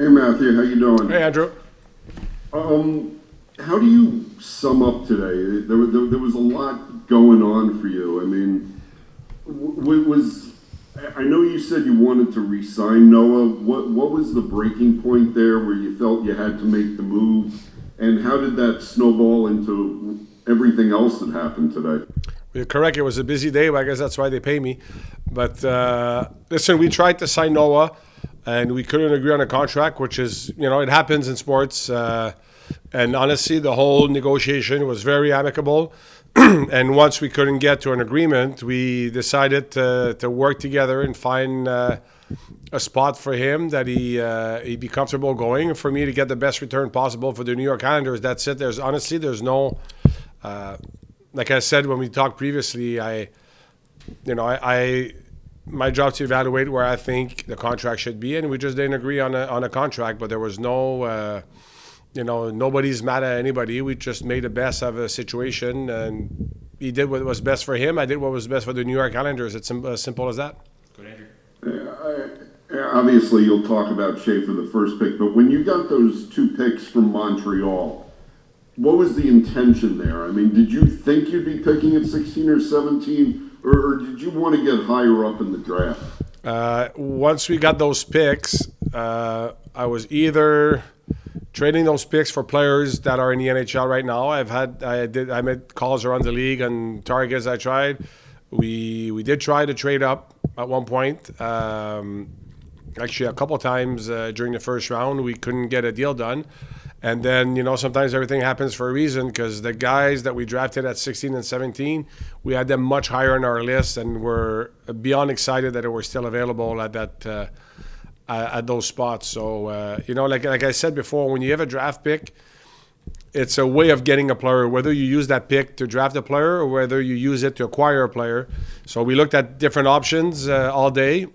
Hey Matthew, how you doing? Hey, Andrew. How do you sum up today? There was a lot going on for you. I mean, I know you said you wanted to re-sign Noah. What was the breaking point there where you felt you had to make the move, and how did that snowball into everything else that happened today? You're correct. It was a busy day, but I guess that's why they pay me. But listen, we tried to sign Noah, and we couldn't agree on a contract, which is, it happens in sports. And honestly, the whole negotiation was very amicable. And once we couldn't get to an agreement, we decided to work together and find a spot for him that he'd be comfortable going, and for me to get the best return possible for the New York Islanders. That's it. There's no, like I said when we talked previously, my job to evaluate where I think the contract should be, and we just didn't agree on a contract. But there was no. Nobody's mad at anybody. We just made the best of a situation, and he did what was best for him. I did what was best for the New York Islanders. It's as simple as that. Good, Andrew. Obviously, you'll talk about Schaefer, the first pick, but when you got those two picks from Montreal, what was the intention there? I mean, did you think you'd be picking at 16 or 17, or did you want to get higher up in the draft? Once we got those picks, I was either trading those picks for players that are in the NHL right now. I made calls around the league on targets I tried. We did try to trade up at one point. Actually, a couple times during the first round, we couldn't get a deal done. And then, sometimes everything happens for a reason, because the guys that we drafted at 16 and 17, we had them much higher on our list, and we're beyond excited that they were still available at that at those spots. So, like I said before, when you have a draft pick, it's a way of getting a player, whether you use that pick to draft a player or whether you use it to acquire a player. So we looked at different options all day,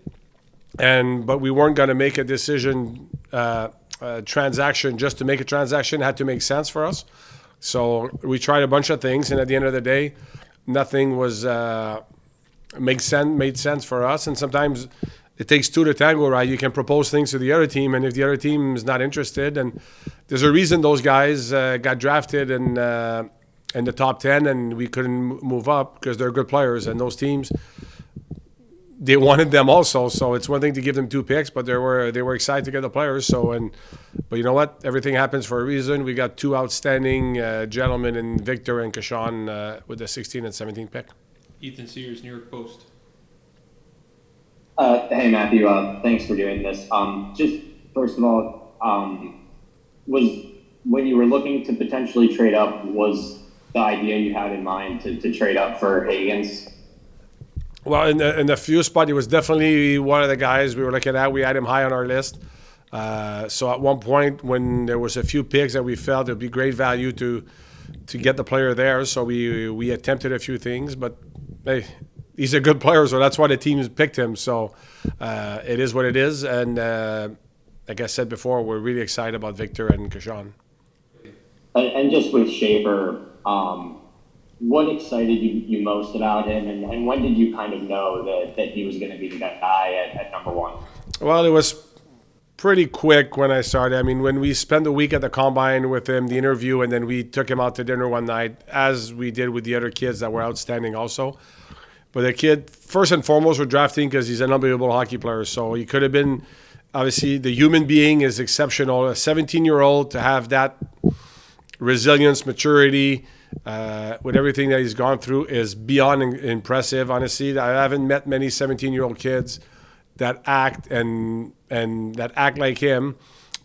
but we weren't going to make a decision transaction just to make a transaction. It had to make sense for us. So we tried a bunch of things, and at the end of the day, nothing was made sense for us. And sometimes it takes two to tango, right? You can propose things to the other team, and if the other team is not interested, and there's a reason those guys got drafted in the top 10, and we couldn't move up because they're good players, and those teams, they wanted them also. So it's one thing to give them two picks, but they were excited to get the players. But you know what? Everything happens for a reason. We got two outstanding gentlemen in Victor and Kashawn with the 16 and 17 pick. Ethan Sears, New York Post. Hey Matthew, thanks for doing this. Just first of all, was when you were looking to potentially trade up, was the idea you had in mind to trade up for Higgins? Well, in the few spot, he was definitely one of the guys we were looking at. We had him high on our list. So at one point, when there was a few picks that we felt it would be great value to get the player there, so we attempted a few things, but hey, he's a good player, so that's why the teams picked him. So it is what it is, and like I said before, we're really excited about Victor and Kashawn. And just with Schaefer, what excited you most about him, and when did you kind of know that he was going to be the guy at number one? Well, it was pretty quick when I started. I mean, when we spent a week at the Combine with him, the interview, and then we took him out to dinner one night, as we did with the other kids that were outstanding also. But the kid, first and foremost, we're drafting because he's an unbelievable hockey player. So he could have been, obviously, the human being is exceptional. A 17-year-old to have that resilience, maturity, with everything that he's gone through is beyond impressive, honestly. I haven't met many 17-year-old kids that act and that act like him.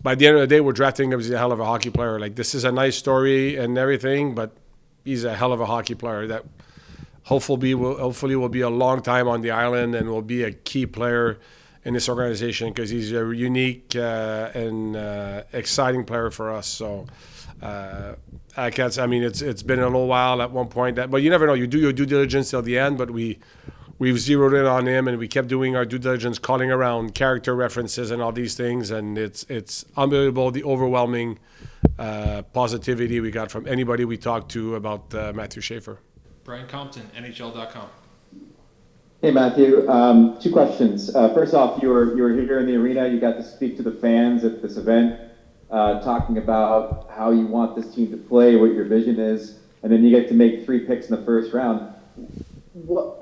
By the end of the day, we're drafting him as a hell of a hockey player. Like, this is a nice story and everything, but he's a hell of a hockey player that hopefully will be a long time on the island and will be a key player in this organization because he's a unique and exciting player for us. So it's been a little while at one point, but you never know. You do your due diligence till the end, but we've zeroed in on him, and we kept doing our due diligence, calling around character references and all these things, and it's unbelievable the overwhelming positivity we got from anybody we talked to about Matthew Schaefer. Brian Compton, NHL.com. Hey, Matthew. Two questions. First off, you were here in the arena. You got to speak to the fans at this event, talking about how you want this team to play, what your vision is, and then you get to make 3 picks in the first round.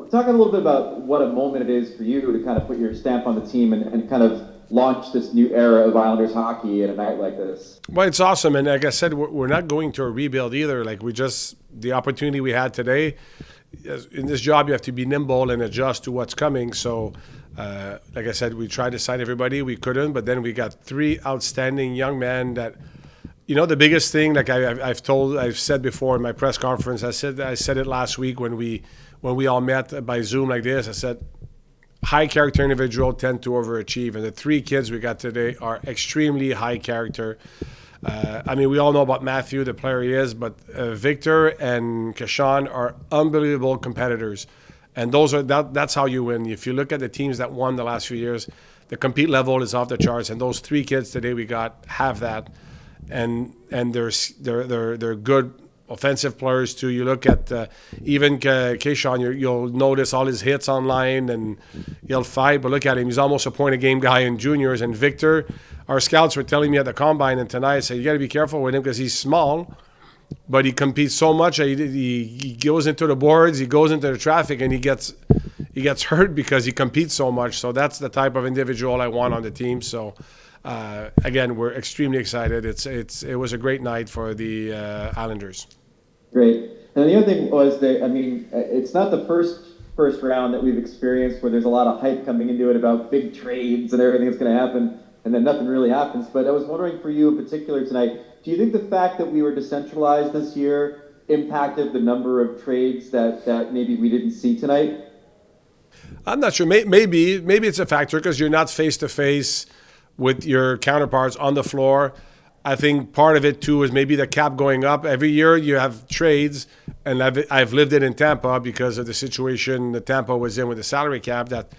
Talk a little bit about what a moment it is for you to kind of put your stamp on the team and kind of launch this new era of Islanders hockey at a night like this. Well, it's awesome. And like I said, we're not going to a rebuild either. Like the opportunity we had today, in this job, you have to be nimble and adjust to what's coming. So, like I said, we tried to sign everybody. We couldn't, but then we got 3 outstanding young men that, the biggest thing, like I've said before in my press conference, I said it last week when we all met by Zoom like this, I said, high character individual tend to overachieve. And the 3 kids we got today are extremely high character. We all know about Matthew, the player he is, but Victor and Kashawn are unbelievable competitors. And that's how you win. If you look at the teams that won the last few years, the compete level is off the charts. And those 3 kids today we got have that. And they're good offensive players too. You look at even Kashawn, you'll notice all his hits online and he'll fight, but look at him. He's almost a point a game guy in juniors. And Victor, our scouts were telling me at the combine and tonight, say you got to be careful with him because he's small, but he competes so much. He goes into the boards, he goes into the traffic, and he gets hurt because he competes so much. So that's the type of individual I want on the team. So again, we're extremely excited. It was a great night for the Islanders. Great. And the other thing was that, it's not the first round that we've experienced where there's a lot of hype coming into it about big trades and everything that's going to happen, and then nothing really happens. But I was wondering for you in particular tonight, do you think the fact that we were decentralized this year impacted the number of trades that maybe we didn't see tonight? I'm not sure. Maybe it's a factor because you're not face-to-face with your counterparts on the floor. I think part of it, too, is maybe the cap going up. Every year you have trades, and I've lived it in Tampa because of the situation that Tampa was in with the salary cap, that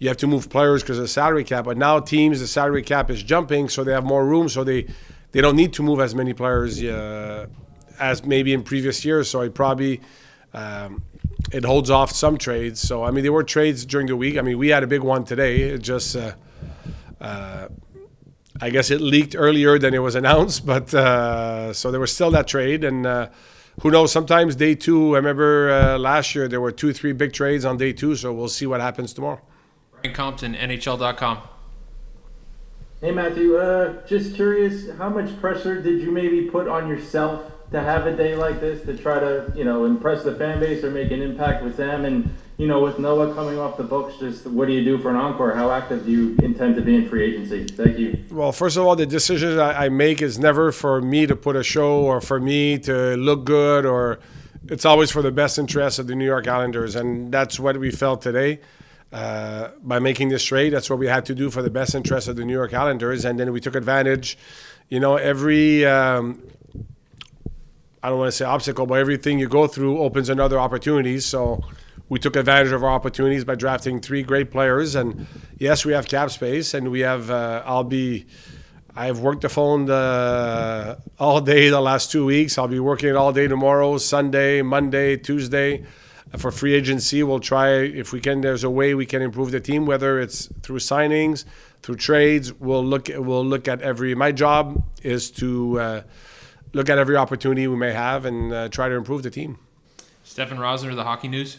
you have to move players because of the salary cap. But now the salary cap is jumping, so they have more room, so they don't need to move as many players as maybe in previous years. So it holds off some trades. So, there were trades during the week. We had a big one today. It just I guess it leaked earlier than it was announced, but so there was still that trade, and who knows, sometimes day 2, I remember last year there were 2-3 big trades on day 2, so we'll see what happens tomorrow. Brian Compton, NHL.com. Hey Matthew, just curious, how much pressure did you maybe put on yourself to have a day like this to try to, impress the fan base or make an impact with them? And, with Noah coming off the books, just what do you do for an encore? How active do you intend to be in free agency? Thank you. Well, first of all, the decision I make is never for me to put a show or for me to look good, or it's always for the best interest of the New York Islanders. And that's what we felt today. By making this trade, that's what we had to do for the best interest of the New York Islanders. And then we took advantage, every I don't want to say obstacle, but everything you go through opens another opportunity. So we took advantage of our opportunities by drafting 3 great players. And yes, we have cap space, and we have. I've worked the phone all day the last 2 weeks. I'll be working it all day tomorrow, Sunday, Monday, Tuesday. For free agency, we'll try, if we can, there's a way we can improve the team, whether it's through signings, through trades. We'll look at every. My job is to look at every opportunity we may have and try to improve the team. Stefan Rosner, The Hockey News.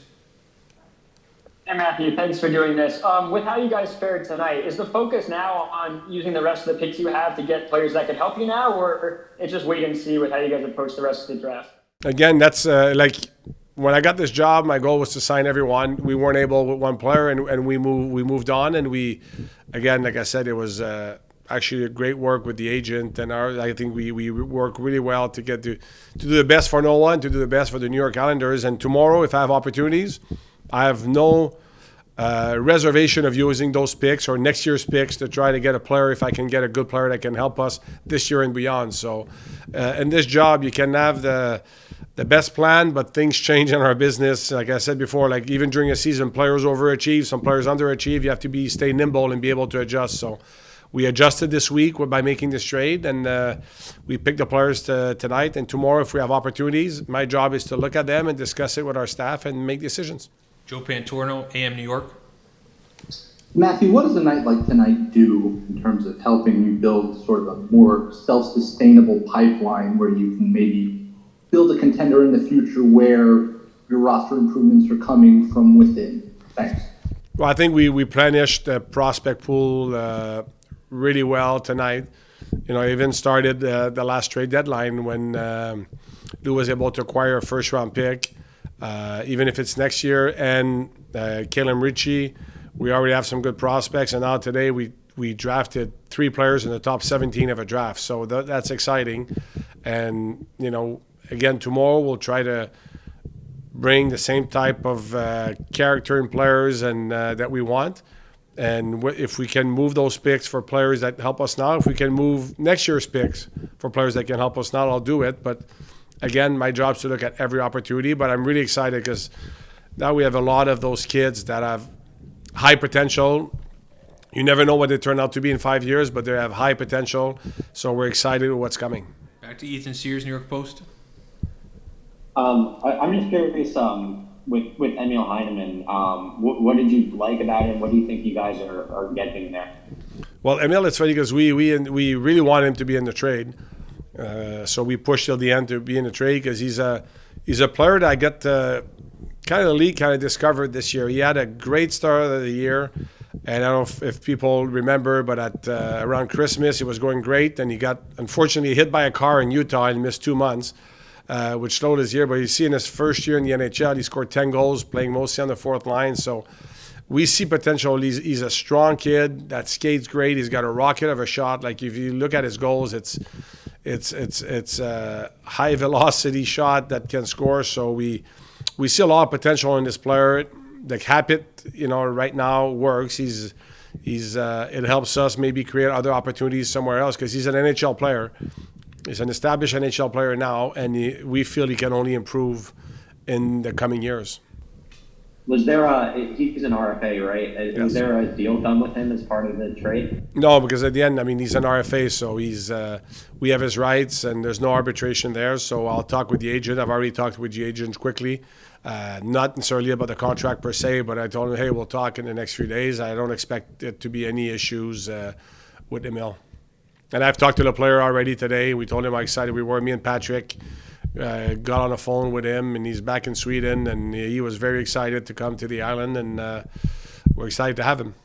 Hey Matthew, thanks for doing this. With how you guys fared tonight, is the focus now on using the rest of the picks you have to get players that can help you now, or it's just wait and see with how you guys approach the rest of the draft? Again, that's when I got this job, my goal was to sign everyone. We weren't able with one player, and we moved on. And we, again, like I said, it was actually a great work with the agent, and I think we work really well to get to do the best for Noah and to do the best for the New York Islanders. And tomorrow, if I have opportunities, I have no reservation of using those picks or next year's picks to try to get a player if I can get a good player that can help us this year and beyond. So in this job, you can have the best plan, but things change in our business. Like I said before, like even during a season, players overachieve, some players underachieve. You have to stay nimble and be able to adjust. So we adjusted this week by making this trade, and we picked the players tonight. And tomorrow, if we have opportunities, my job is to look at them and discuss it with our staff and make decisions. Joe Pantorno, AM New York. Matthew, what does a night like tonight do in terms of helping you build sort of a more self-sustainable pipeline where you can maybe build a contender in the future where your roster improvements are coming from within? Thanks. Well, I think we replenished the prospect pool really well tonight. I even started the last trade deadline when Lou was able to acquire a first-round pick, even if it's next year, and Kalen Ritchie. We already have some good prospects, and now today we drafted 3 players in the top 17 of a draft, so that's exciting. And, again, tomorrow we'll try to bring the same type of character and players and that we want. And if we can move those picks for players that help us now, if we can move next year's picks for players that can help us now, I'll do it. But again, my job is to look at every opportunity. But I'm really excited because now we have a lot of those kids that have high potential. You never know what they turn out to be in 5 years, but they have high potential. So we're excited with what's coming. Back to Ethan Sears, New York Post. I'm just curious, with Emil Heineman, what did you like about him? What do you think you guys are getting there? Well, Emil, it's funny because we really want him to be in the trade. So we pushed till the end to be in the trade because he's a player that I got kind of the league kind of discovered this year. He had a great start of the year, and I don't know if people remember, but at around Christmas, it was going great, and he got, unfortunately, hit by a car in Utah and missed 2 months, which slowed his year. But you see in his first year in the NHL, he scored 10 goals, playing mostly on the fourth line. So we see potential. He's a strong kid that skates great. He's got a rocket of a shot. Like if you look at his goals, it's a high velocity shot that can score. So we see a lot of potential in this player. The habit, right now works. It helps us maybe create other opportunities somewhere else because he's an NHL player. He's an established NHL player now, and we feel he can only improve in the coming years. Was there he's an RFA, right? Yes. Was there a deal done with him as part of the trade? No, because at the end, he's an RFA, so we have his rights, and there's no arbitration there. So I'll talk with the agent. I've already talked with the agent quickly, not necessarily about the contract per se, but I told him, hey, we'll talk in the next few days. I don't expect it to be any issues with Emil. And I've talked to the player already today. We told him how excited we were. Me and Patrick got on the phone with him, and he's back in Sweden, and he was very excited to come to the island, and we're excited to have him.